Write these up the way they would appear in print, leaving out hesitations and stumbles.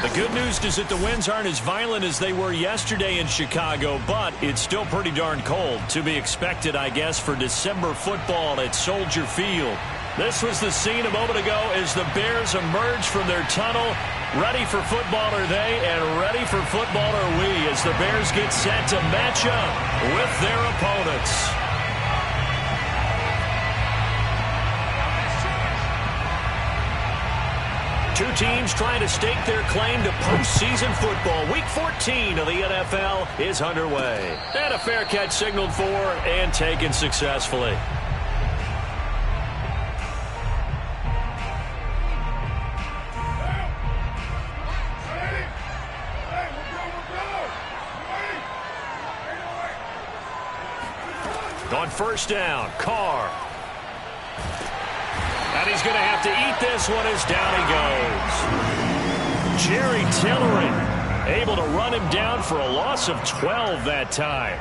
The good news is that the winds aren't as violent as they were yesterday in Chicago, but it's still pretty darn cold. To be expected, I guess, for December football at Soldier Field. This was the scene a moment ago as the Bears emerge from their tunnel. Ready for football are they, and ready for football are we, as the Bears get set to match up with their opponents. Two teams trying to stake their claim to postseason football. Week 14 of the NFL is underway. And a fair catch signaled for and taken successfully. On first down, Carr. And he's going to have to eat this one as down he goes. Jerry Tillery able to run him down for a loss of 12 that time.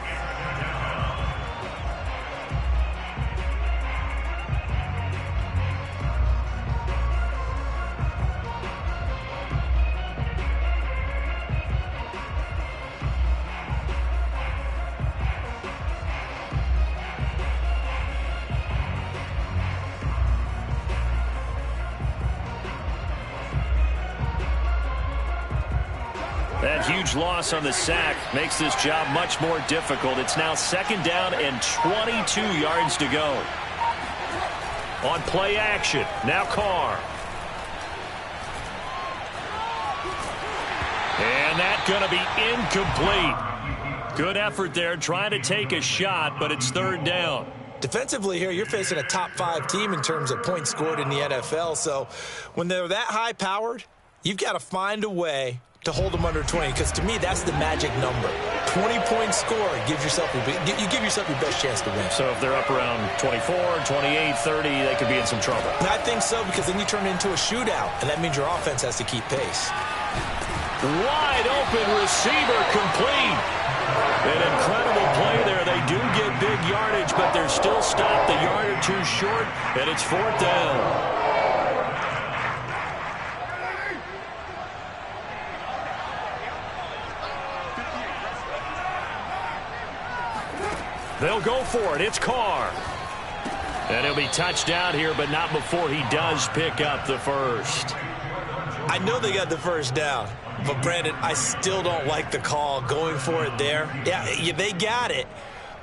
That huge loss on the sack makes this job much more difficult. It's now second down and 22 yards to go. On play action, now Carr. And that's going to be incomplete. Good effort there trying to take a shot, but it's third down. Defensively here, you're facing a top-5 team in terms of points scored in the NFL. So when they're that high-powered, you've got to find a way to hold them under 20, because to me, that's the magic number. 20-point score gives yourself you give yourself your best chance to win. So if they're up around 24, 28, 30, they could be in some trouble. I think so, because then you turn it into a shootout, and that means your offense has to keep pace. Wide open receiver complete. An incredible play there. They do get big yardage, but they're still stopped a yard or two short, and it's fourth down. They'll go for it. It's Carr. And he'll be touched down here, but not before he does pick up the first. I know they got the first down, but Brandon, I still don't like the call going for it there. Yeah, they got it,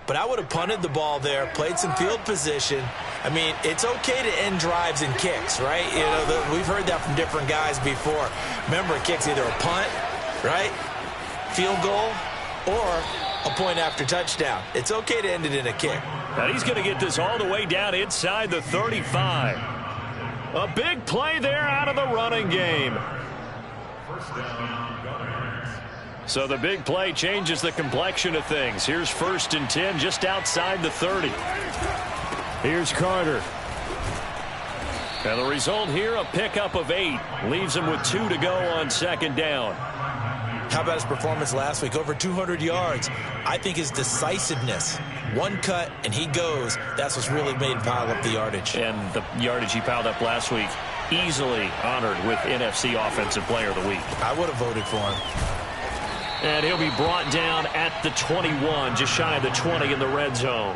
but I would have punted the ball there, played some field position. I mean, it's okay to end drives and kicks, right? You know, we've heard that from different guys before. Remember, a kick's either a punt, right, field goal, or a point after touchdown. It's okay to end it in a kick. And he's going to get this all the way down inside the 35. A big play there out of the running game. So the big play changes the complexion of things. Here's first and 10 just outside the 30. Here's Carter. And the result here, a pickup of 8. Leaves him with 2 to go on second down. How about his performance last week? Over 200 yards. I think his decisiveness, one cut and he goes, that's what's really made him pile up the yardage. And the yardage he piled up last week, easily honored with NFC Offensive Player of the Week. I would have voted for him. And he'll be brought down at the 21, just shy of the 20 in the red zone.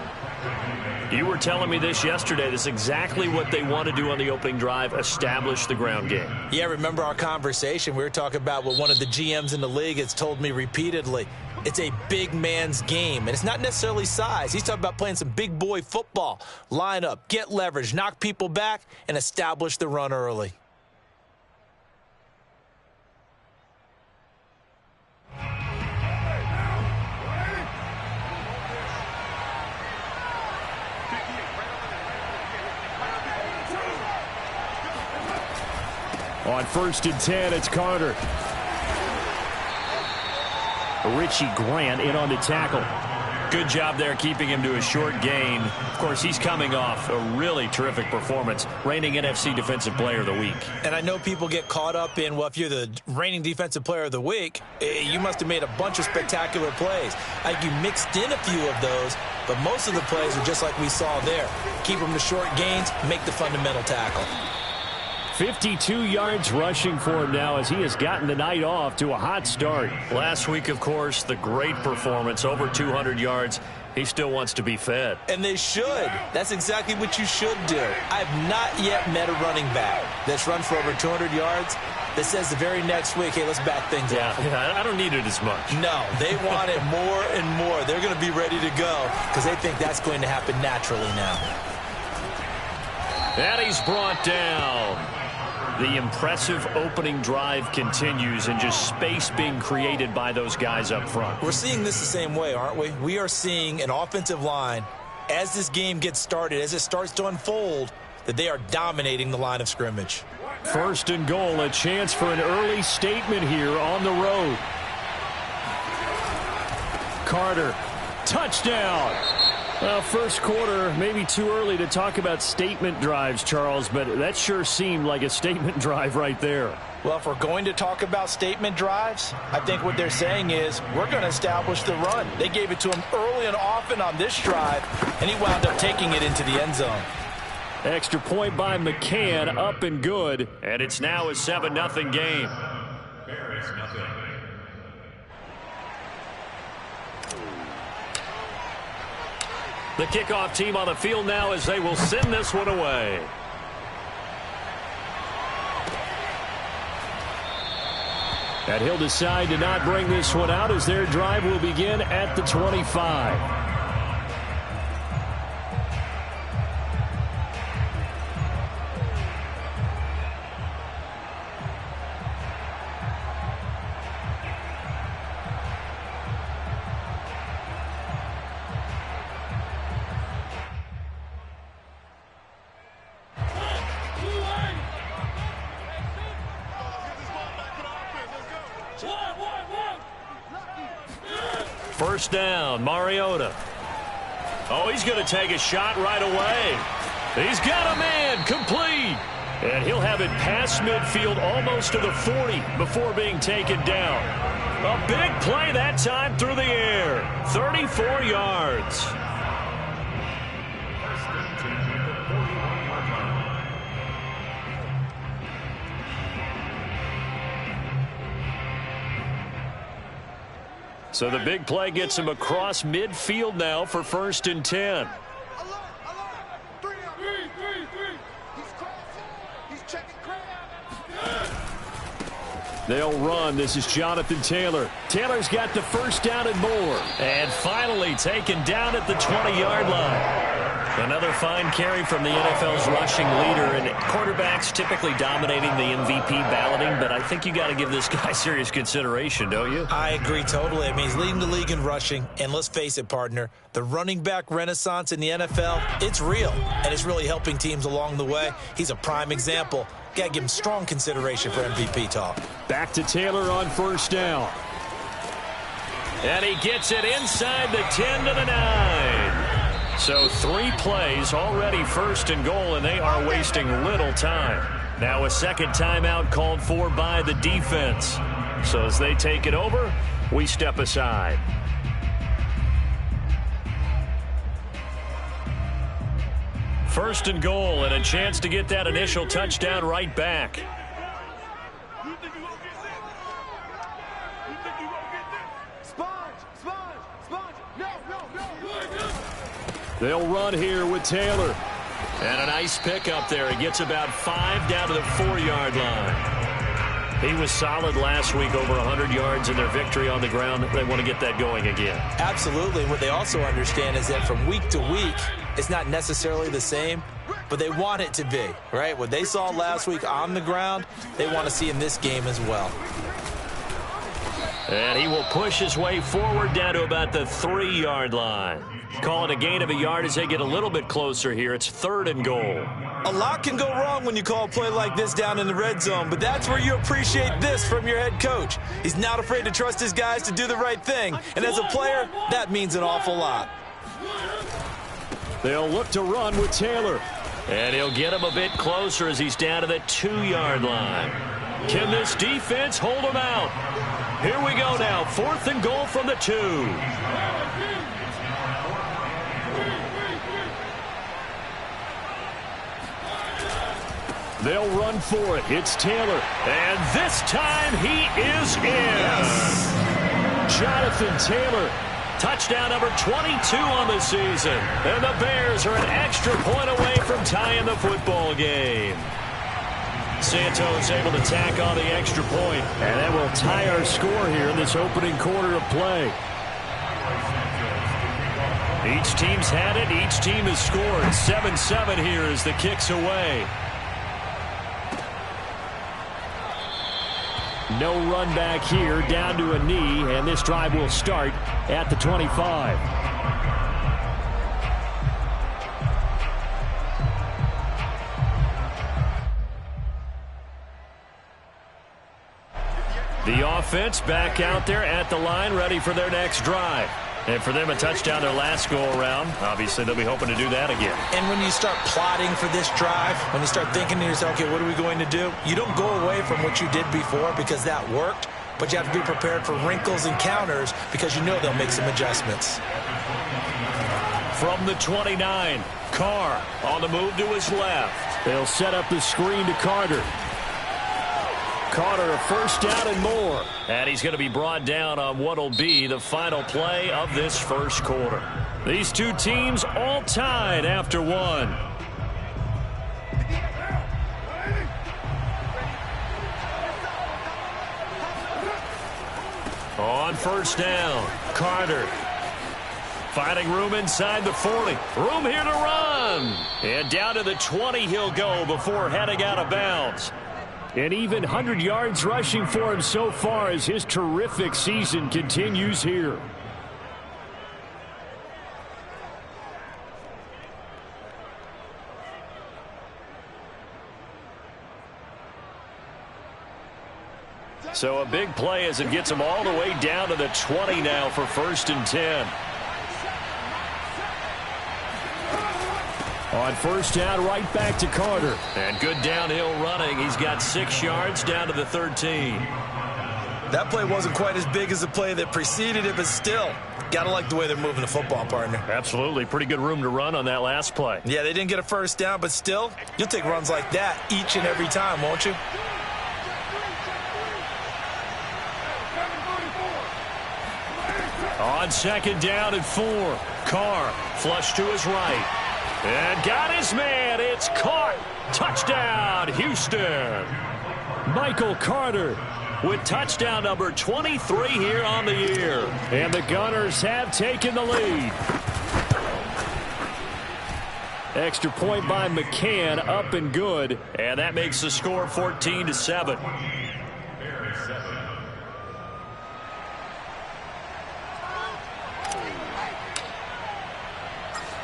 You were telling me this yesterday. This is exactly what they want to do on the opening drive, establish the ground game. Yeah, remember our conversation? We were talking about what one of the GMs in the league has told me repeatedly. It's a big man's game, and it's not necessarily size. He's talking about playing some big boy football. Line up, get leverage, knock people back, and establish the run early. On first and 10, it's Carter. Richie Grant in on the tackle. Good job there keeping him to a short gain. Of course, he's coming off a really terrific performance, reigning NFC Defensive Player of the Week. And I know people get caught up in, well, if you're the reigning Defensive Player of the Week, you must have made a bunch of spectacular plays. Like you mixed in a few of those, but most of the plays are just like we saw there. Keep them to short gains, make the fundamental tackle. 52 yards rushing for him now as he has gotten the night off to a hot start. Last week, of course, the great performance, over 200 yards. He still wants to be fed. And they should. That's exactly what you should do. I've not yet met a running back that's run for over 200 yards that says the very next week, hey, let's back things up. Yeah, I don't need it as much. No, they want it more and more. They're going to be ready to go because they think that's going to happen naturally now. And he's brought down. The impressive opening drive continues and just space being created by those guys up front. We're seeing this the same way, aren't we? We are seeing an offensive line, as this game gets started, as it starts to unfold, that they are dominating the line of scrimmage. First and goal, a chance for an early statement here on the road. Carter, touchdown. First quarter, maybe too early to talk about statement drives, Charles, but that sure seemed like a statement drive right there. Well, if we're going to talk about statement drives, I think what they're saying is we're going to establish the run. They gave it to him early and often on this drive, and he wound up taking it into the end zone. Extra point by McCann, up and good, and it's now a 7-0 game. The kickoff team on the field now as they will send this one away. And he'll decide to not bring this one out as their drive will begin at the 25. First down, Mariota. Oh, he's going to take a shot right away. He's got a man, complete. And he'll have it past midfield almost to the 40 before being taken down. A big play that time through the air. 34 yards. So the big play gets him across midfield now for 1st and 10. They'll run. This is Jonathan Taylor. Taylor's got the first down and more. And finally taken down at the 20-yard line. Another fine carry from the NFL's rushing leader, and quarterbacks typically dominating the MVP balloting, but I think you got to give this guy serious consideration, don't you? I agree totally. I mean, he's leading the league in rushing, and let's face it, partner, the running back renaissance in the NFL, it's real, and it's really helping teams along the way. He's a prime example. Got to give him strong consideration for MVP talk. Back to Taylor on first down. And he gets it inside the 10 to the 9. So 3 plays already 1st and goal, and they are wasting little time. Now a second timeout called for by the defense. So as they take it over, we step aside. First and goal, and a chance to get that initial touchdown right back. They'll run here with Taylor. And a nice pickup there. He gets about 5 down to the 4-yard line. He was solid last week, over 100 yards in their victory on the ground. They want to get that going again. Absolutely. What they also understand is that from week to week, it's not necessarily the same, but they want it to be, right? What they saw last week on the ground, they want to see in this game as well. And he will push his way forward down to about the 3-yard line. Call it a gain of a yard as they get a little bit closer here. It's 3rd and goal. A lot can go wrong when you call a play like this down in the red zone, but that's where you appreciate this from your head coach. He's not afraid to trust his guys to do the right thing, and as a player, that means an awful lot. They'll look to run with Taylor. And he'll get him a bit closer as he's down to the 2-yard line. Can this defense hold him out? Here we go now. 4th and goal from the 2. They'll run for it. It's Taylor. And this time he is in. Yes. Jonathan Taylor. Touchdown number 22 on the season. And the Bears are an extra point away from tying the football game. Santos able to tack on the extra point. And that will tie our score here in this opening quarter of play. Each team's had it. Each team has scored. 7-7 here as the kick's away. No run back here, down to a knee, and this drive will start at the 25. The offense back out there at the line, ready for their next drive. And for them, a touchdown their last go-around. Obviously, they'll be hoping to do that again. And when you start plotting for this drive, when you start thinking to yourself, okay, what are we going to do? You don't go away from what you did before because that worked, but you have to be prepared for wrinkles and counters because you know they'll make some adjustments. From the 29, Carr on the move to his left. They'll set up the screen to Carter. Carter, a first down and more. And he's going to be brought down on what will be the final play of this first quarter. These two teams all tied after one. On first down, Carter. Finding room inside the 40. Room here to run. And down to the 20 he'll go before heading out of bounds. And even 100 yards rushing for him so far as his terrific season continues here. So a big play as it gets him all the way down to the 20 now for 1st and 10. On first down, right back to Carter. And good downhill running. He's got 6 yards down to the 13. That play wasn't quite as big as the play that preceded it, but still, got to like the way they're moving the football, partner. Absolutely. Pretty good room to run on that last play. Yeah, they didn't get a first down, but still, you'll take runs like that each and every time, won't you? On second down and 4, Carr flush to his right. And got his man. It's caught. Touchdown, Houston. Michael Carter with touchdown number 23 here on the year. And the Gunners have taken the lead. Extra point by McCann, up and good. And that makes the score 14-7.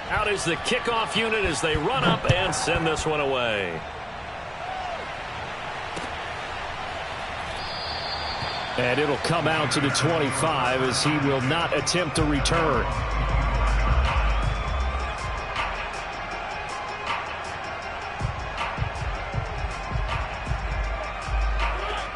Out is the kickoff unit as they run up and send this one away. And it'll come out to the 25 as he will not attempt a return.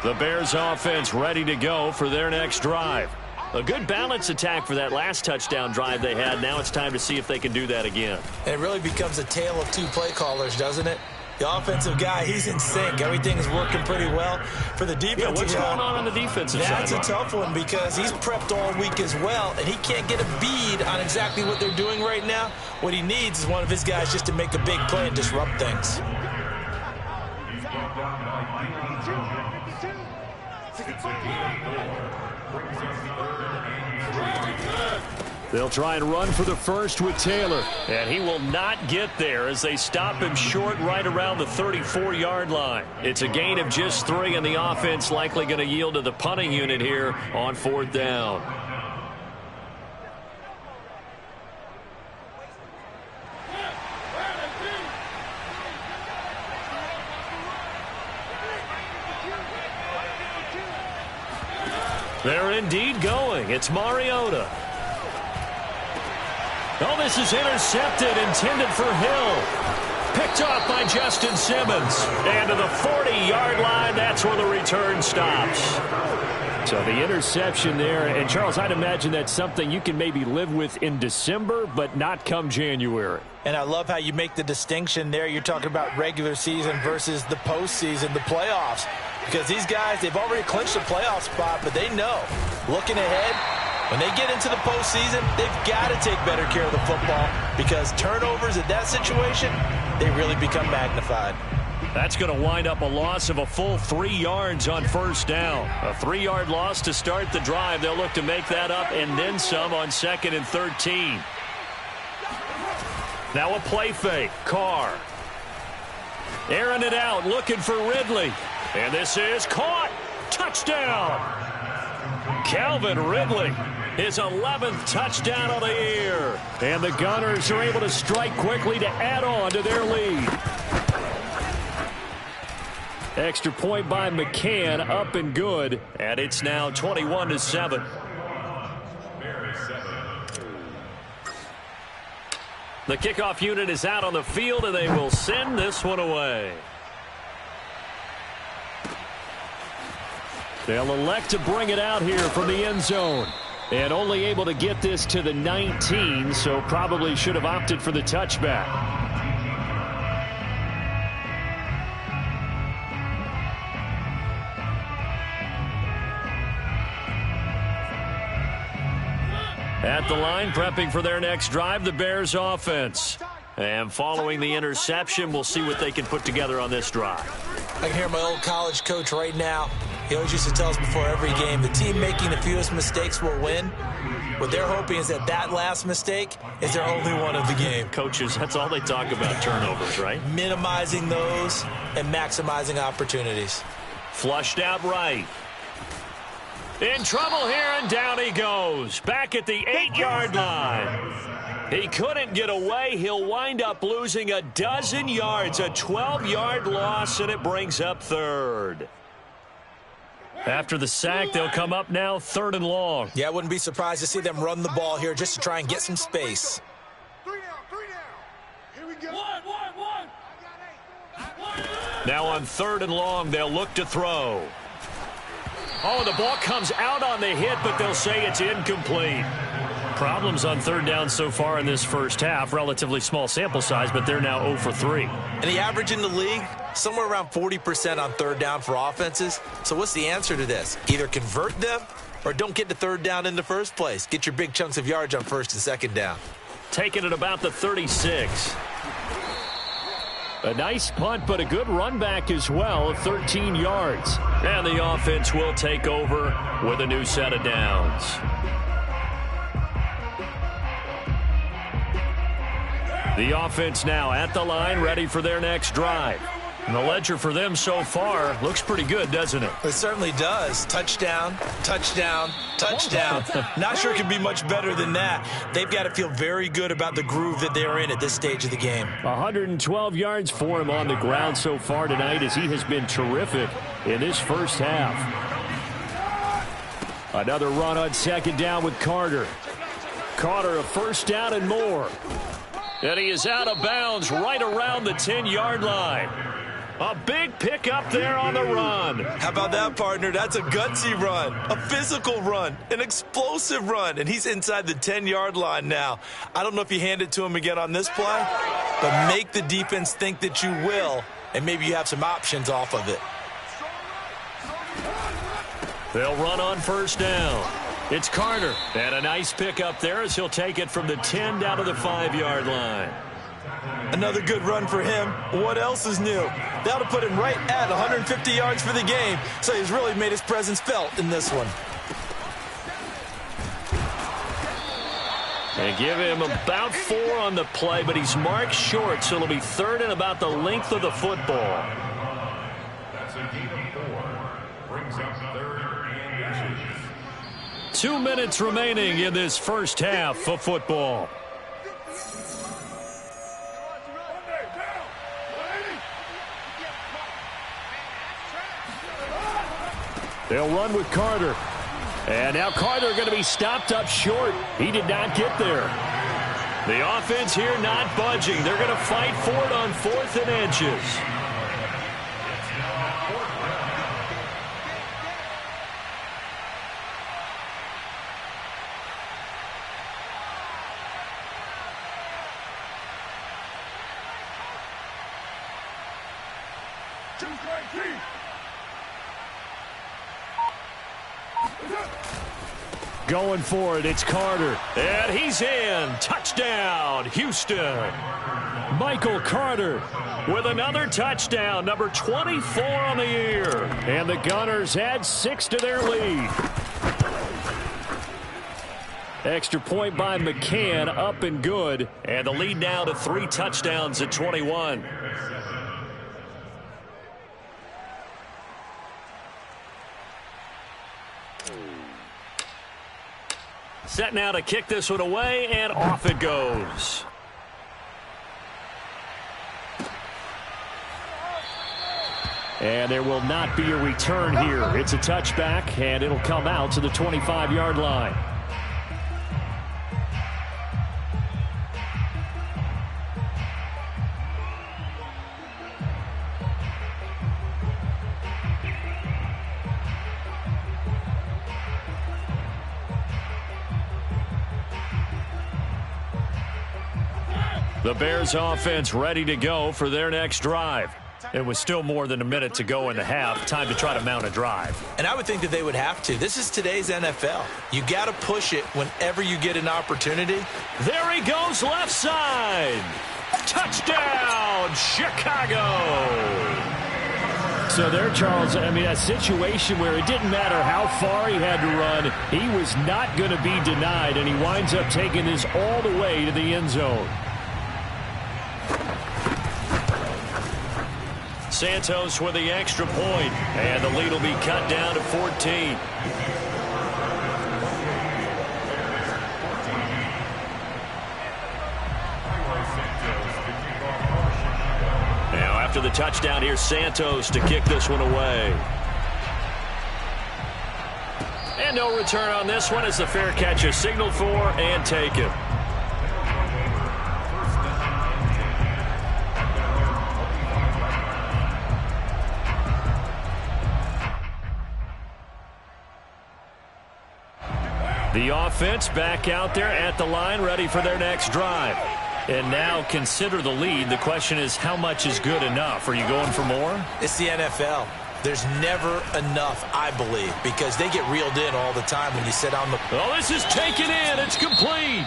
The Bears offense ready to go for their next drive. A good balance attack for that last touchdown drive they had. Now it's time to see if they can do that again. And it really becomes a tale of two play callers, doesn't it? The offensive guy, he's in sync. Everything's working pretty well. For the defensive guy, what's going on the defensive side? That's a tough one because he's prepped all week as well, and he can't get a bead on exactly what they're doing right now. What he needs is one of his guys just to make a big play and disrupt things. They'll try and run for the first with Taylor. And he will not get there as they stop him short right around the 34-yard line. It's a gain of just 3, and the offense likely going to yield to the punting unit here on 4th down. They're indeed going. It's Mariota. Oh, this is intercepted, intended for Hill. Picked off by Justin Simmons. And to the 40-yard line, that's where the return stops. So the interception there, and Charles, I'd imagine that's something you can maybe live with in December, but not come January. And I love how you make the distinction there. You're talking about regular season versus the postseason, the playoffs. Because these guys, they've already clinched a playoff spot, but they know, looking ahead, when they get into the postseason, they've got to take better care of the football because turnovers in that situation, they really become magnified. That's going to wind up a loss of a full 3 yards on first down. A 3-yard loss to start the drive. They'll look to make that up and then some on 2nd and 13. Now a play fake. Carr. Airing it out, looking for Ridley. And this is caught. Touchdown. Calvin Ridley. His 11th touchdown of the year. And the Gunners are able to strike quickly to add on to their lead. Extra point by McCann, up and good. And it's now 21-7. The kickoff unit is out on the field, and they will send this one away. They'll elect to bring it out here from the end zone. And only able to get this to the 19, so probably should have opted for the touchback. At the line, prepping for their next drive, the Bears offense. And following the interception, we'll see what they can put together on this drive. I can hear my old college coach right now. He always used to tell us before every game, the team making the fewest mistakes will win. What they're hoping is that that last mistake is their only one of the game. Coaches, that's all they talk about, turnovers, right? Minimizing those and maximizing opportunities. Flushed out right. In trouble here, and down he goes. Back at the 8-yard line. He couldn't get away. He'll wind up losing a dozen yards, a 12-yard loss, and it brings up third. After the sack, they'll come up now 3rd and long. Yeah, I wouldn't be surprised to see them run the ball here just to try and get some space. 3 down. Here we go. One. Now on 3rd and long, they'll look to throw. Oh, the ball comes out on the hit, but they'll say it's incomplete. Problems on 3rd down so far in this first half. Relatively small sample size, but they're now 0 for 3. And the average in the league, somewhere around 40% on 3rd down for offenses. So what's the answer to this? Either convert them or don't get to 3rd down in the first place. Get your big chunks of yards on 1st and 2nd down. Taking it about the 36. A nice punt, but a good run back as well, 13 yards. And the offense will take over with a new set of downs. The offense now at the line, ready for their next drive. And the ledger for them so far looks pretty good, doesn't it? It certainly does. Touchdown, touchdown, touchdown. Not sure it can be much better than that. They've got to feel very good about the groove that they're in at this stage of the game. 112 yards for him on the ground so far tonight as he has been terrific in this first half. Another run on 2nd down with Carter. Carter, a 1st down and more. And he is out of bounds right around the 10-yard line. A big pickup there on the run. How about that, partner? That's a gutsy run, a physical run, an explosive run, and he's inside the 10-yard line now. I don't know if you hand it to him again on this play, but make the defense think that you will, and maybe you have some options off of it. They'll run on 1st down. It's Carter, and a nice pickup there as he'll take it from the 10 down to the 5-yard line. Another good run for him. What else is new? That'll put him right at 150 yards for the game, so he's really made his presence felt in this one. They give him about 4 on the play, but he's marked short, so it'll be 3rd and about the length of the football. That's a gain of 4. Brings up 3rd and 2. 2 minutes remaining in this first half of football. They'll run with Carter. And now Carter going to be stopped up short. He did not get there. The offense here not budging. They're going to fight for it on 4th and inches. Going for it, it's Carter. And he's in. Touchdown, Houston. Michael Carter with another touchdown, number 24 on the year. And the Gunners add 6 to their lead. Extra point by McCann, up and good. And the lead now to 3 touchdowns at 21. Set now to kick this one away, and off it goes. And there will not be a return here. It's a touchback, and it'll come out to the 25-yard line. The Bears offense ready to go for their next drive. It was still more than a minute to go in the half. Time to try to mount a drive. And I would think that they would have to. This is today's NFL. You got to push it whenever you get an opportunity. There he goes, left side. Touchdown, Chicago. So there, Charles, I mean, a situation where it didn't matter how far he had to run. He was not going to be denied, and he winds up taking this all the way to the end zone. Santos with the extra point, and the lead will be cut down to 14. Now after the touchdown, here's Santos to kick this one away. And no return on this one as the fair catch is signaled for and taken. The offense back out there at the line, ready for their next drive. And now consider the lead. The question is, how much is good enough? Are you going for more? It's the NFL. There's never enough, I believe, because they get reeled in all the time when you sit on the... Oh, this is taken in. It's complete.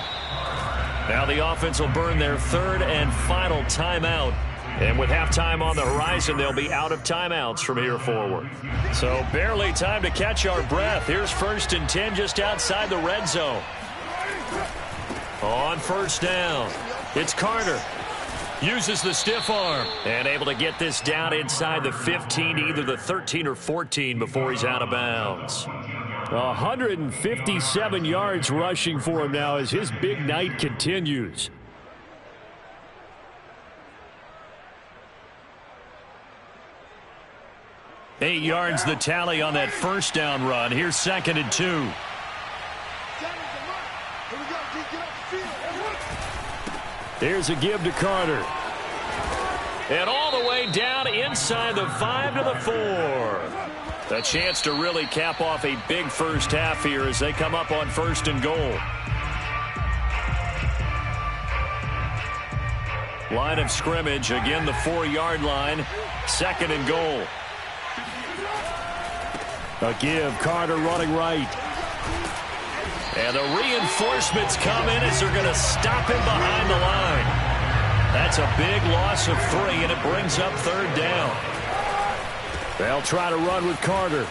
Now the offense will burn their third and final timeout. And with halftime on the horizon, they'll be out of timeouts from here forward. So barely time to catch our breath. Here's 1st and 10 just outside the red zone. On first down, it's Carter. Uses the stiff arm and able to get this down inside the 15, either the 13 or 14 before he's out of bounds. 157 yards rushing for him now as his big night continues. 8 yards the tally on that first down run. Here's 2nd and 2. Here's a give to Carter. And all the way down inside the 5 to the 4. A chance to really cap off a big first half here as they come up on 1st and goal. Line of scrimmage, again the 4-yard line. 2nd and goal. A give, Carter running right. And the reinforcements come in as they're going to stop him behind the line. That's a big loss of 3, and it brings up 3rd down. They'll try to run with Carter.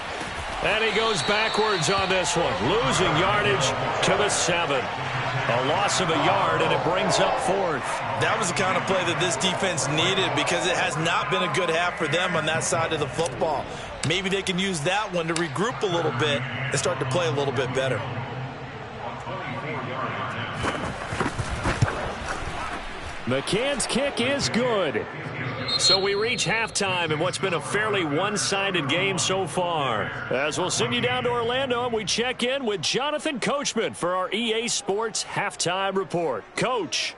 And he goes backwards on this one, losing yardage to the 7. A loss of a yard, and it brings up 4th. That was the kind of play that this defense needed because it has not been a good half for them on that side of the football. Maybe they can use that one to regroup a little bit and start to play a little bit better. McCann's kick is good. So we reach halftime in what's been a fairly one-sided game so far. As we'll send you down to Orlando, and we check in with Jonathan Coachman for our EA Sports Halftime Report. Coach.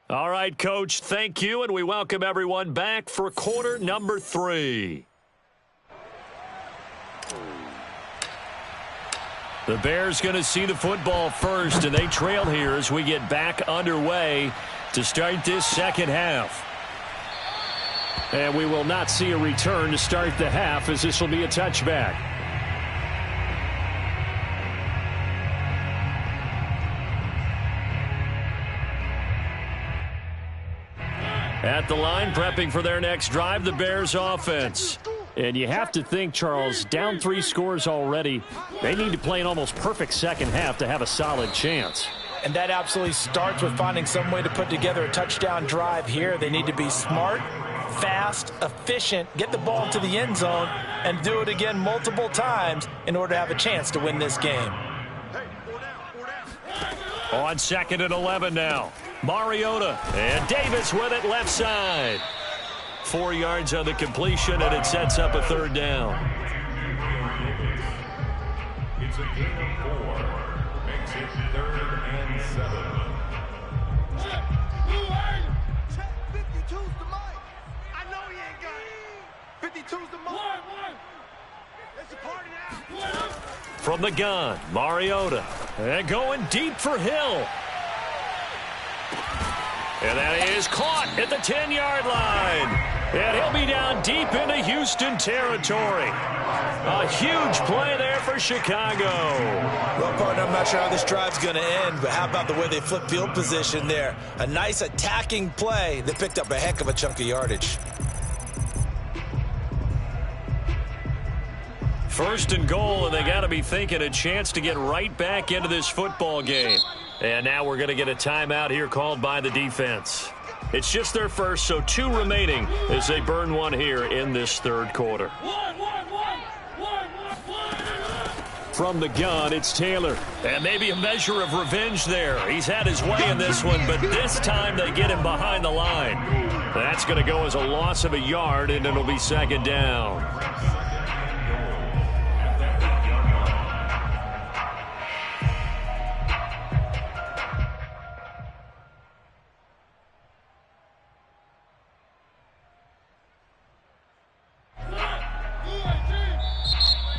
All right, Coach, thank you, and we welcome everyone back for quarter number 3. The Bears going to see the football first, and they trail here as we get back underway. to start this second half. And we will not see a return to start the half, as this will be a touchback. At the line, prepping for their next drive, the Bears offense. And you have to think, Charles, down 3 scores already. They need to play an almost perfect second half to have a solid chance. And that absolutely starts with finding some way to put together a touchdown drive here. They need to be smart, fast, efficient, get the ball to the end zone, and do it again multiple times in order to have a chance to win this game. On 2nd and 11 now. Mariota and Davis with it left side. 4 yards on the completion, and it sets up a 3rd down. It's a gain of 4. Makes it 3rd and 7. 52's the mic. I know he ain't got it. 52's the mic. It's a party now. From the gun, Mariota. And going deep for Hill. And that is caught at the 10-yard line. And he'll be down deep into Houston territory. A huge play there for Chicago. Well, partner, I'm not sure how this drive's going to end, but how about the way they flip field position there? A nice attacking play that picked up a heck of a chunk of yardage. 1st and goal, and they got to be thinking a chance to get right back into this football game. And now we're going to get a timeout here called by the defense. It's just their first, so 2 remaining as they burn one here in this 3rd quarter. From the gun, it's Taylor. And maybe a measure of revenge there. He's had his way in this one, but this time they get him behind the line. That's going to go as a loss of a yard, and it'll be 2nd down.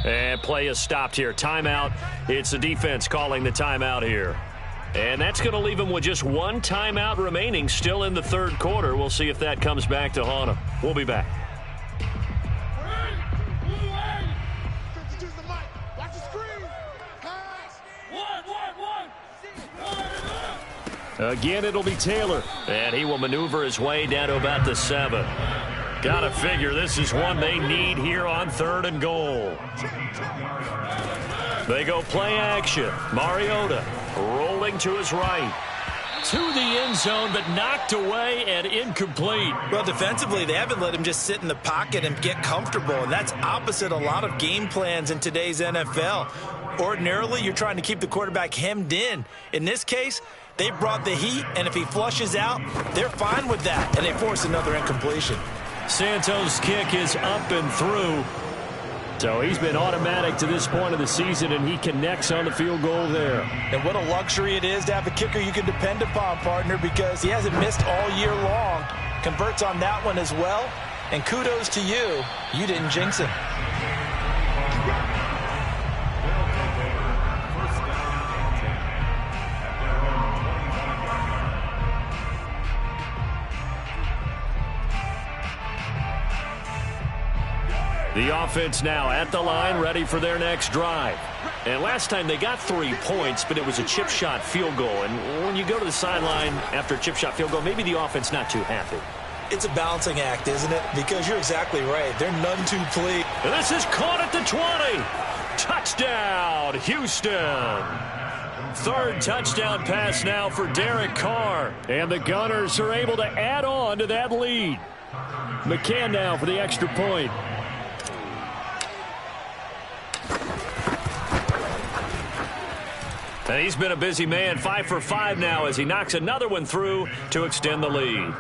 And play is stopped here. Timeout. It's the defense calling the timeout here. And that's going to leave them with just 1 timeout remaining still in the 3rd quarter. We'll see if that comes back to haunt them. We'll be back. Again, it'll be Taylor. And he will maneuver his way down to about the 7. Gotta figure this is one they need here on 3rd and goal. They go play action. Mariota rolling to his right. To the end zone, but knocked away and incomplete. Well, defensively, they haven't let him just sit in the pocket and get comfortable, and that's opposite a lot of game plans in today's NFL. Ordinarily, you're trying to keep the quarterback hemmed in. In this case, they brought the heat, and if he flushes out, they're fine with that, and they force another incompletion. Santos' kick is up and through. So he's been automatic to this point of the season, and he connects on the field goal there. And what a luxury it is to have a kicker you can depend upon, partner, because he hasn't missed all year long. Converts on that one as well. And kudos to you. You didn't jinx him. The offense now at the line, ready for their next drive. And last time they got 3 points, but it was a chip shot field goal. And when you go to the sideline after a chip shot field goal, maybe the offense not too happy. It's a balancing act, isn't it? Because you're exactly right. They're none too pleased. And this is caught at the 20. Touchdown, Houston. 3rd touchdown pass now for Derek Carr. And the Gunners are able to add on to that lead. McCann now for the extra point. And he's been a busy man, 5 for 5 now as he knocks another one through to extend the lead.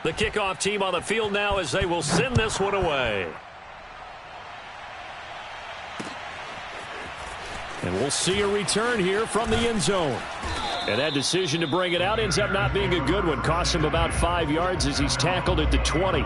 The kickoff team on the field now as they will send this one away. And we'll see a return here from the end zone. And that decision to bring it out ends up not being a good one. Costs him about 5 yards as he's tackled at the 20.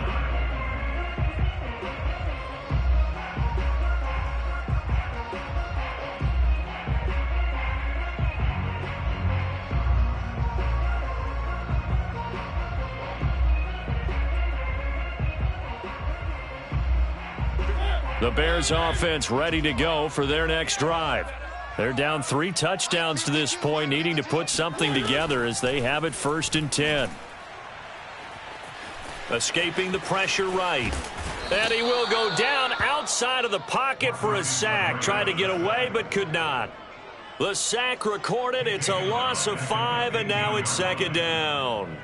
The Bears offense ready to go for their next drive. They're down 3 touchdowns to this point, needing to put something together as they have it 1st and 10. Escaping the pressure right. And he will go down outside of the pocket for a sack. Tried to get away but could not. The sack recorded. It's a loss of 5, and now it's 2nd down.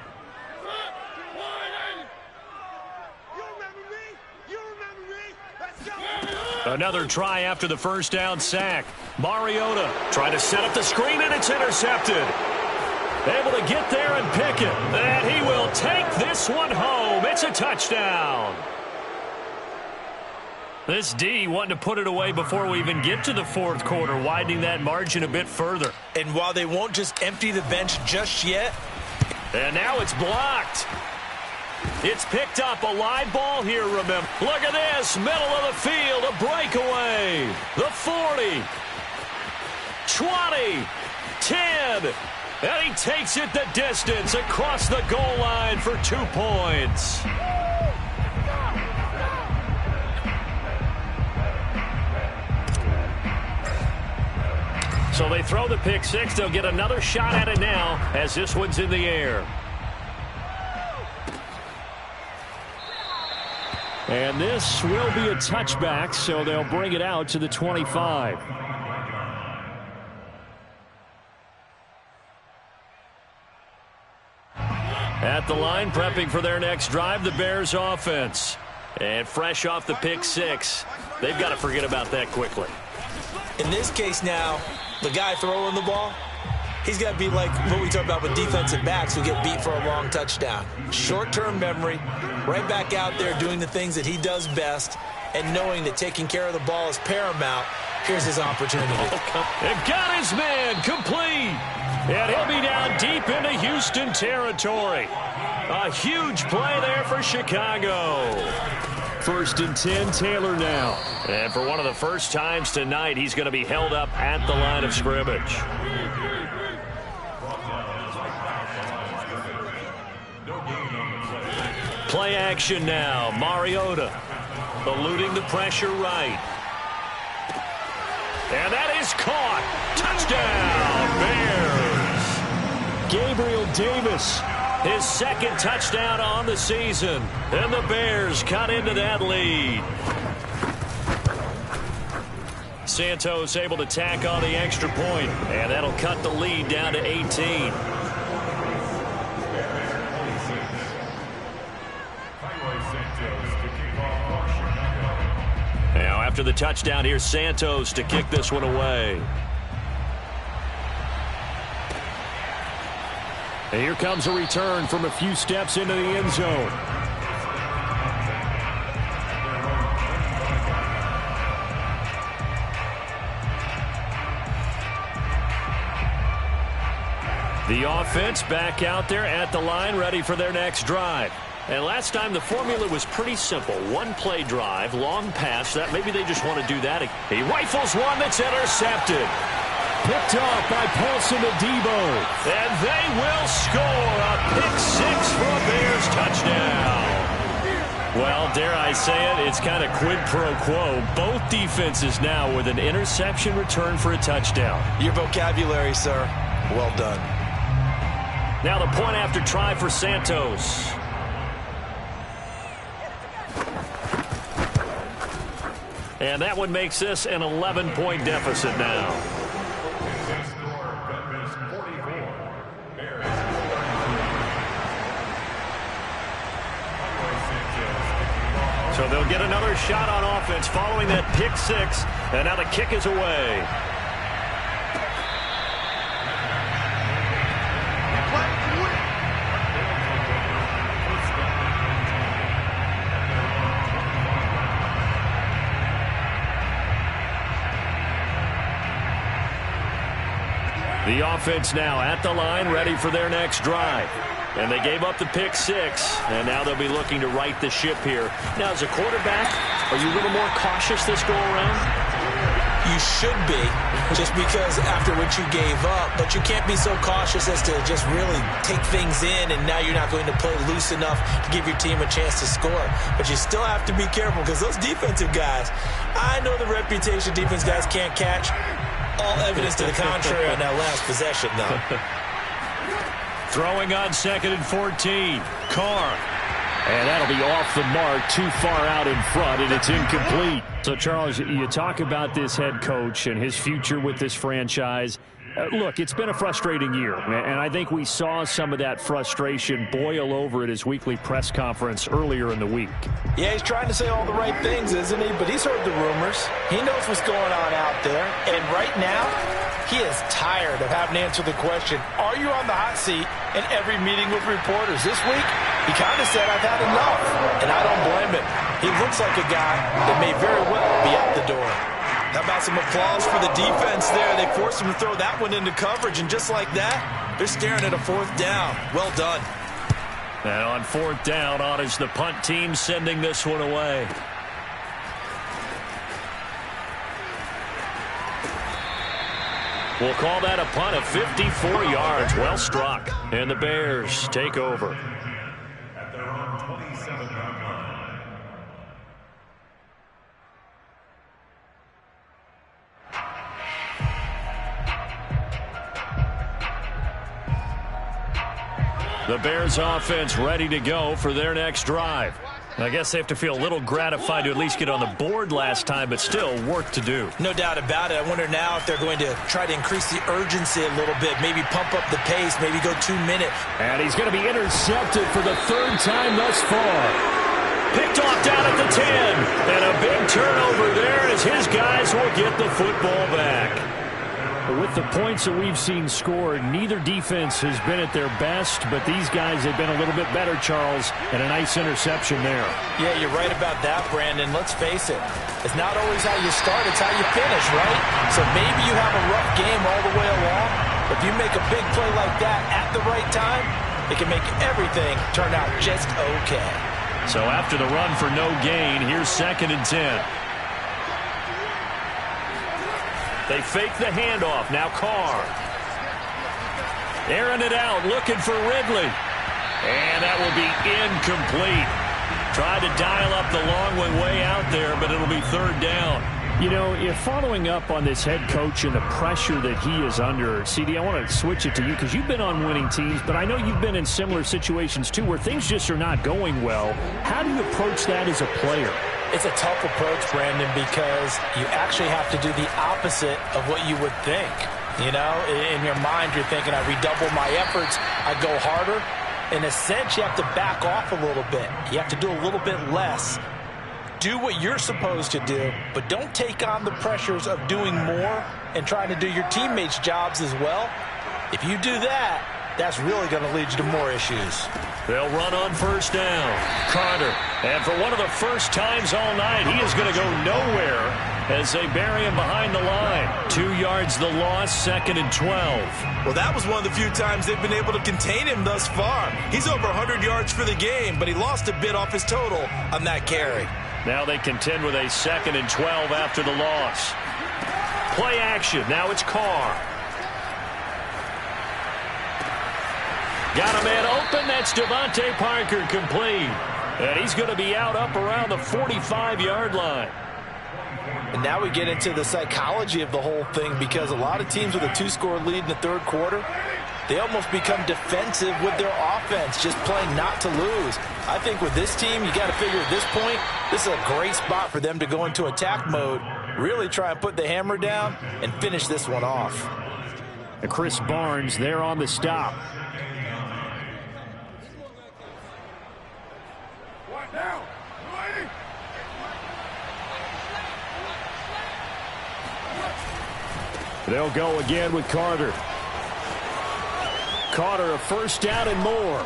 Another try after the 1st down sack. Mariota trying to set up the screen, and it's intercepted. Able to get there and pick it. And he will take this one home. It's a touchdown. This D wanting to put it away before we even get to the 4th quarter, widening that margin a bit further. And while they won't just empty the bench just yet. And now it's blocked. It's picked up, a live ball here, remember. Look at this, middle of the field, a breakaway. The 40, 20, 10, and he takes it the distance across the goal line for 2 points. So they throw the pick 6. They'll get another shot at it now as this one's in the air. And this will be a touchback, so they'll bring it out to the 25. At the line, prepping for their next drive, the Bears offense. And fresh off the pick 6, they've got to forget about that quickly. In this case now, the guy throwing the ball, he's got to be like what we talk about with defensive backs who get beat for a long touchdown. Short-term memory, right back out there doing the things that he does best, and knowing that taking care of the ball is paramount. Here's his opportunity. And got his man complete. And he'll be down deep into Houston territory. A huge play there for Chicago. 1st and 10, Taylor now. And for one of the first times tonight, he's going to be held up at the line of scrimmage. Play action now. Mariota eluding the pressure right. And that is caught. Touchdown, Bears. Gabriel Davis, his 2nd touchdown on the season. And the Bears cut into that lead. Santos able to tack on the extra point, and that'll cut the lead down to 18. Now after the touchdown, here's Santos to kick this one away. And here comes a return from a few steps into the end zone. The offense back out there at the line, ready for their next drive. And last time the formula was pretty simple. 1-play drive, long pass. That maybe they just want to do that. He rifles one that's intercepted. Picked off by Paulson Adebo. And they will score a pick 6 for a Bears touchdown. Well, dare I say it, it's kind of quid pro quo. Both defenses now with an interception return for a touchdown. Your vocabulary, sir. Well done. Now the point after try for Santos. And that one makes this an 11-point deficit now. So they'll get another shot on offense following that pick 6. And now the kick is away. The offense now at the line, ready for their next drive. And they gave up the pick 6, and now they'll be looking to right the ship here. Now, as a quarterback, are you a little more cautious this go-around? You should be, just because after what you gave up. But you can't be so cautious as to just really take things in, and now you're not going to play loose enough to give your team a chance to score. But you still have to be careful, because those defensive guys, I know the reputation defense guys can't catch. All evidence to the contrary on that last possession, though. Throwing on 2nd and 14. Carr. And that'll be off the mark, too far out in front, and it's incomplete. So, Charles, you talk about this head coach and his future with this franchise. Look, it's been a frustrating year, and I think we saw some of that frustration boil over at his weekly press conference earlier in the week. Yeah, he's trying to say all the right things, isn't he? But he's heard the rumors. He knows what's going on out there. And right now, he is tired of having to answer the question, are you on the hot seat in every meeting with reporters? This week, he kind of said, I've had enough. And I don't blame him. He looks like a guy that may very well be out the door. How about some applause for the defense there? They forced him to throw that one into coverage, and just like that, they're staring at a 4th down. Well done. And on 4th down, on is the punt team sending this one away. We'll call that a punt of 54 yards. Well struck. And the Bears take over. At their own 27-yard line. The Bears offense ready to go for their next drive. I guess they have to feel a little gratified to at least get on the board last time, but still work to do. No doubt about it. I wonder now if they're going to try to increase the urgency a little bit, maybe pump up the pace, maybe go 2 minutes. And he's going to be intercepted for the 3rd time thus far. Picked off down at the 10. And a big turnover there as his guys will get the football back. With the points that we've seen scored, neither defense has been at their best, but these guys have been a little bit better, Charles, and a nice interception there. Yeah, you're right about that, Brandon. Let's face it. It's not always how you start, it's how you finish, right? So maybe you have a rough game all the way along, but if you make a big play like that at the right time, it can make everything turn out just okay. So after the run for no gain, here's 2nd and 10. They fake the handoff. Now Carr. Airing it out, looking for Ridley. And that will be incomplete. Tried to dial up the long one way out there, but it'll be 3rd down. You know, if following up on this head coach and the pressure that he is under, CD, I want to switch it to you because you've been on winning teams, but I know you've been in similar situations too where things just are not going well. How do you approach that as a player? It's a tough approach, Brandon, because you actually have to do the opposite of what you would think. You know, in your mind, you're thinking, I redouble my efforts, I go harder. In a sense, you have to back off a little bit. You have to do a little bit less. Do what you're supposed to do, but don't take on the pressures of doing more and trying to do your teammates' jobs as well. If you do that, that's really going to lead you to more issues. They'll run on 1st down. Carter. And for one of the first times all night, he is going to go nowhere as they bury him behind the line. 2 yards the loss, 2nd and 12. Well, that was one of the few times they've been able to contain him thus far. He's over 100 yards for the game, but he lost a bit off his total on that carry. Now they contend with a 2nd and 12 after the loss. Play action. Now it's Carr. Got a man open. That's Devontae Parker complete. And he's going to be out up around the 45-yard line. And now we get into the psychology of the whole thing because a lot of teams with a 2-score lead in the 3rd quarter, they almost become defensive with their offense, just playing not to lose. I think with this team, you got to figure at this point, this is a great spot for them to go into attack mode, really try and put the hammer down and finish this one off. And Chris Barnes there on the stop. They'll go again with Carter. Carter, a 1st down and more.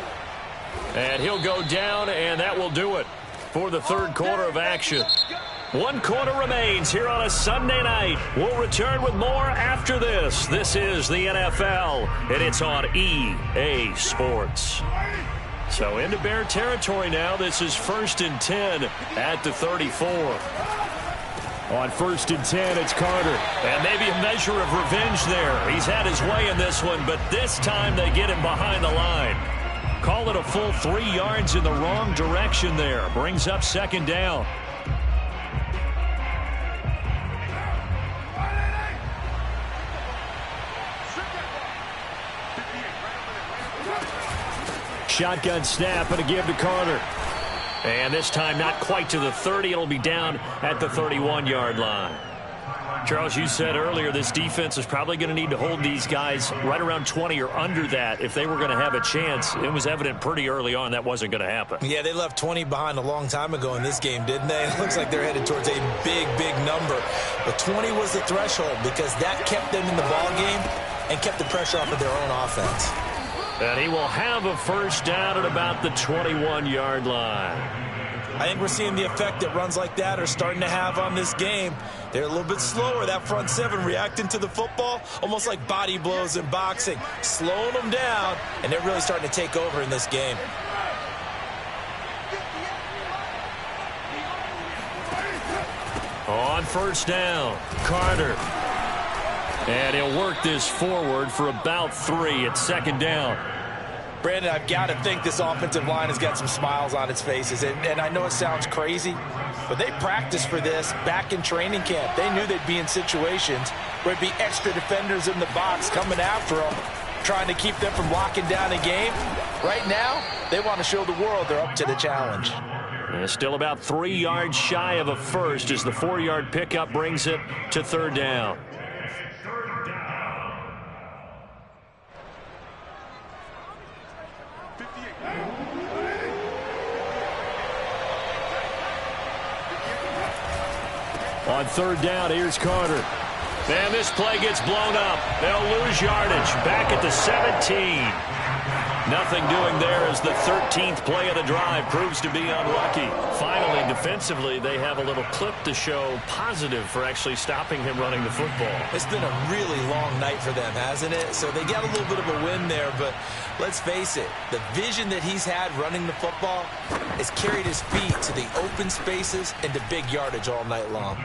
And he'll go down, and that will do it for the 3rd quarter of action. 1 quarter remains here on a Sunday night. We'll return with more after this. This is the NFL, and it's on EA Sports. So into Bear territory now. This is 1st and 10 at the 34. On 1st and 10, it's Carter. And maybe a measure of revenge there. He's had his way in this one, but this time they get him behind the line. Call it a full 3 yards in the wrong direction there. Brings up 2nd down. Shotgun snap and a give to Carter. And this time not quite to the 30. It'll be down at the 31-yard line. Charles, you said earlier this defense is probably going to need to hold these guys right around 20 or under that if they were going to have a chance. It was evident pretty early on that wasn't going to happen. Yeah, they left 20 behind a long time ago in this game, didn't they? It looks like they're headed towards a big, big number. But 20 was the threshold because that kept them in the ball game and kept the pressure off of their own offense. And he will have a 1st down at about the 21-yard line. I think we're seeing the effect that runs like that are starting to have on this game. They're a little bit slower, that front 7, reacting to the football, almost like body blows in boxing, slowing them down, and they're really starting to take over in this game. On 1st down, Carter. And he'll work this forward for about 3 at 2nd down. Brandon, I've got to think this offensive line has got some smiles on its faces. And I know it sounds crazy, but they practiced for this back in training camp. They knew they'd be in situations where it'd be extra defenders in the box coming after them, trying to keep them from locking down a game. Right now, they want to show the world they're up to the challenge. And still about 3 yards shy of a 1st as the 4-yard pickup brings it to 3rd down. On 3rd down, here's Carter. And this play gets blown up. They'll lose yardage. Back at the 17. Nothing doing there as the 13th play of the drive proves to be unlucky. Finally, defensively, they have a little clip to show positive for actually stopping him running the football. It's been a really long night for them, hasn't it? So they got a little bit of a win there, but let's face it, the vision that he's had running the football has carried his feet to the open spaces and to big yardage all night long.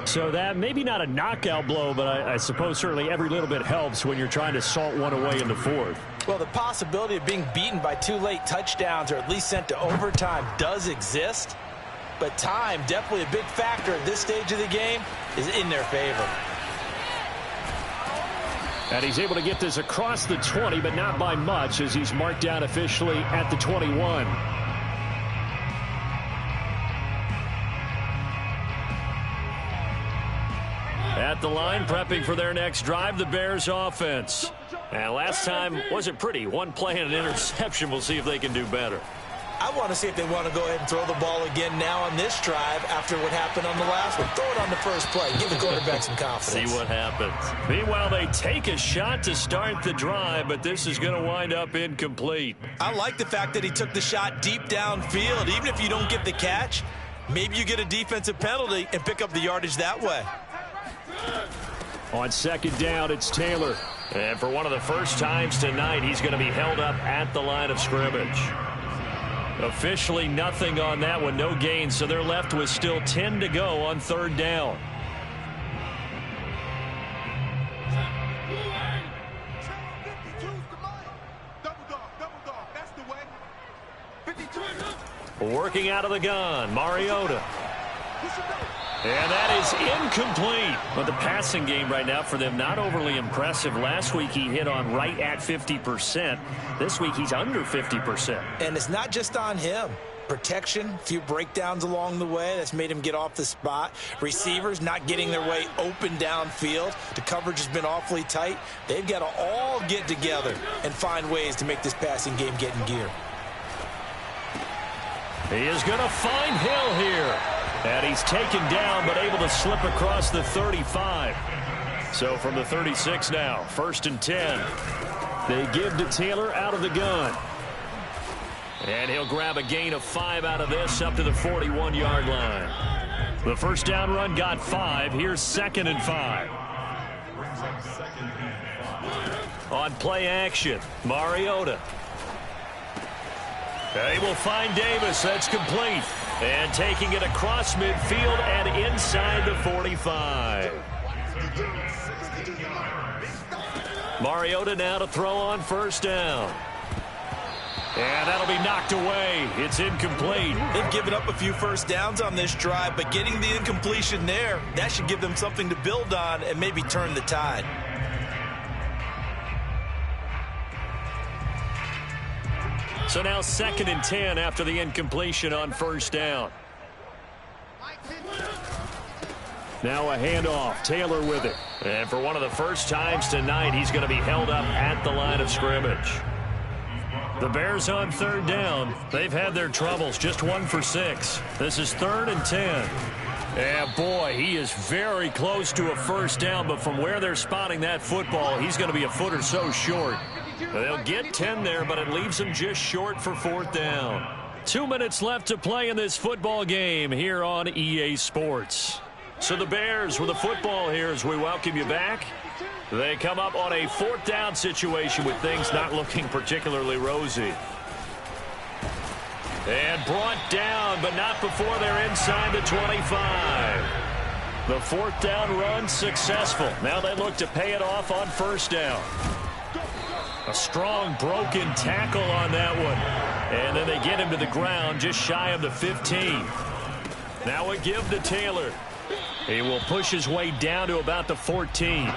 So that maybe not a knockout blow, but I suppose certainly every little bit helps when you're trying to salt one away in the 4th. Well, the possibility of being beaten by 2 late touchdowns or at least sent to overtime does exist, but time, definitely a big factor at this stage of the game, is in their favor. And he's able to get this across the 20, but not by much as he's marked down officially at the 21. At the line, prepping for their next drive, the Bears offense. And last time wasn't pretty. 1 play and an interception. We'll see if they can do better. I want to see if they want to go ahead and throw the ball again now on this drive after what happened on the last one. Throw it on the first play. Give the quarterback some confidence. See what happens. Meanwhile, they take a shot to start the drive, but this is going to wind up incomplete. I like the fact that he took the shot deep downfield. Even if you don't get the catch, maybe you get a defensive penalty and pick up the yardage that way. On 2nd down, it's Taylor. And for one of the first times tonight, he's going to be held up at the line of scrimmage. Officially nothing on that one, no gain, so they're left with still 10 to go on 3rd down. Working out of the gun, Mariota. And that is incomplete. But the passing game right now for them not overly impressive. Last week he hit on right at 50%. This week he's under 50%. And it's not just on him. Protection, a few breakdowns along the way. That's made him get off the spot. Receivers not getting their way open downfield. The coverage has been awfully tight. They've got to all get together and find ways to make this passing game get in gear. He is going to find Hill here. And he's taken down, but able to slip across the 35. So from the 36 now, 1st and 10. They give to Taylor out of the gun. And he'll grab a gain of 5 out of this up to the 41-yard line. The 1st down run got 5. Here's 2nd and 5. On play action, Mariota. They will find Davis. That's complete. And taking it across midfield and inside the 45. Mariota now to throw on first down. And that'll be knocked away. It's incomplete. They've given up a few first downs on this drive, but getting the incompletion there, that should give them something to build on and maybe turn the tide. So now 2nd and 10 after the incompletion on first down. Now a handoff. Taylor with it. And for one of the first times tonight, he's going to be held up at the line of scrimmage. The Bears on 3rd down. They've had their troubles. Just 1 for 6. This is 3rd and 10. And boy, he is very close to a first down, but from where they're spotting that football, he's going to be a foot or so short. They'll get 10 there, but it leaves them just short for 4th down. 2 minutes left to play in this football game here on EA Sports. So the Bears with the football here as we welcome you back. They come up on a 4th down situation with things not looking particularly rosy. And brought down, but not before they're inside the 25. The 4th down run successful. Now they look to pay it off on first down. A strong broken tackle on that one. And then they get him to the ground just shy of the 15. Now a give to Taylor. He will push his way down to about the 14.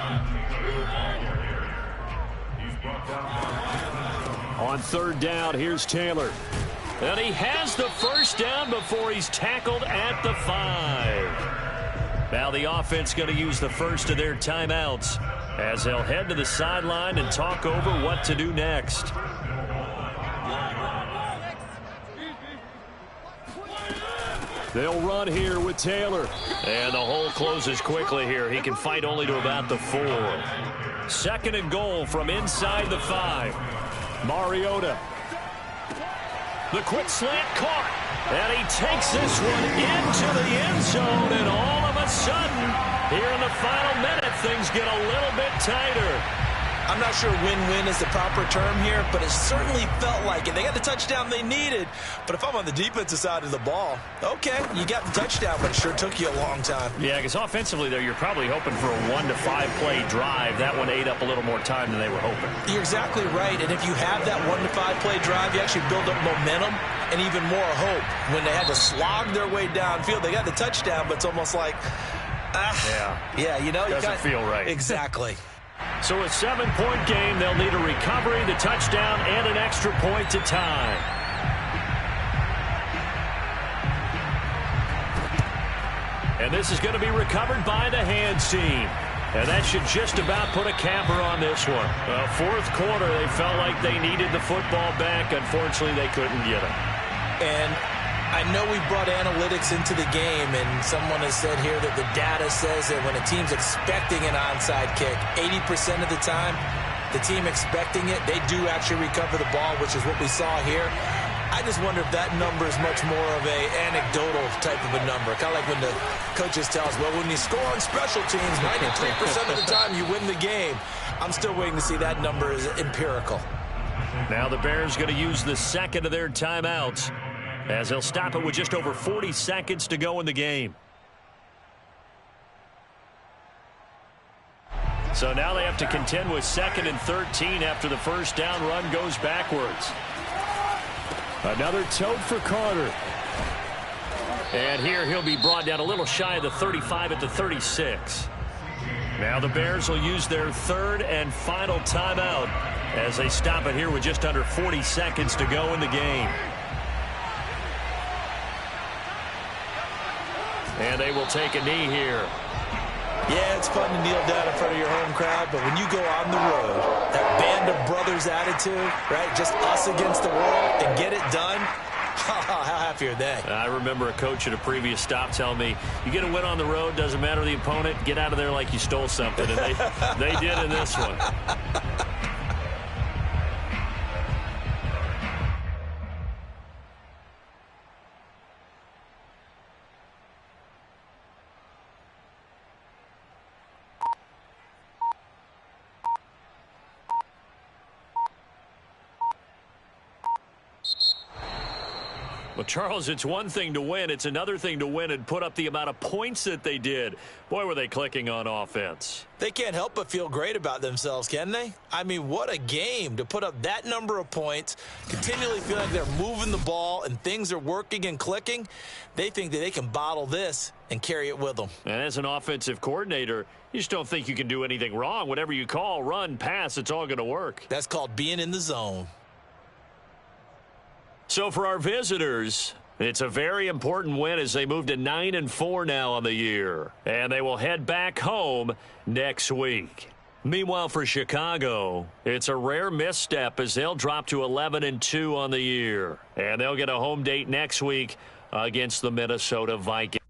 On 3rd down, here's Taylor. And he has the first down before he's tackled at the 5. Now the offense going to use the first of their timeouts as they'll head to the sideline and talk over what to do next. They'll run here with Taylor. And the hole closes quickly here. He can fight only to about the 4. 2nd and goal from inside the 5. Mariota. The quick slant caught. And he takes this one into the end zone. And all of a sudden, here in the final minute, things get a little bit tighter. I'm not sure win-win is the proper term here, but it certainly felt like it. They got the touchdown they needed, but if I'm on the defensive side of the ball, okay, you got the touchdown, but it sure took you a long time. Yeah, because offensively there, you're probably hoping for a 1 to 5 play drive. That one ate up a little more time than they were hoping. You're exactly right, and if you have that 1 to 5 play drive, you actually build up momentum and even more hope. When they had to slog their way downfield, they got the touchdown, but it's almost like, yeah, you know, doesn't feel right. Exactly. So a 7-point game, they'll need a recovery, the touchdown, and an extra point to tie. And this is going to be recovered by the hands team. And that should just about put a capper on this one. 4th quarter, they felt like they needed the football back. Unfortunately, they couldn't get it. And I know we brought analytics into the game, and someone has said here that the data says that when a team's expecting an onside kick, 80% of the time, the team expecting it, they do actually recover the ball, which is what we saw here. I just wonder if that number is much more of a anecdotal type of a number. Kind of like when the coaches tell us, well, when you score on special teams, 93% of the time you win the game. I'm still waiting to see that number is empirical. Now the Bears going to use the 2nd of their timeouts, as they'll stop it with just over 40 seconds to go in the game. So now they have to contend with 2nd and 13 after the first down run goes backwards. Another tote for Carter. And here he'll be brought down a little shy of the 35 at the 36. Now the Bears will use their 3rd and final timeout as they stop it here with just under 40 seconds to go in the game. And they will take a knee here. Yeah, it's fun to kneel down in front of your home crowd, but when you go on the road, that band of brothers attitude, right, just us against the world, and get it done, how happy are they? I remember a coach at a previous stop telling me, you get a win on the road, doesn't matter the opponent, get out of there like you stole something. And they did in this one. Well, Charles, it's one thing to win. It's another thing to win and put up the amount of points that they did. Boy, were they clicking on offense. They can't help but feel great about themselves, can they? I mean, what a game to put up that number of points, continually feel like they're moving the ball and things are working and clicking. They think that they can bottle this and carry it with them. And as an offensive coordinator, you just don't think you can do anything wrong. Whatever you call, run, pass, it's all going to work. That's called being in the zone. So for our visitors, it's a very important win as they move to 9-4 now on the year. And they will head back home next week. Meanwhile, for Chicago, it's a rare misstep as they'll drop to 11-2 on the year. And they'll get a home date next week against the Minnesota Vikings.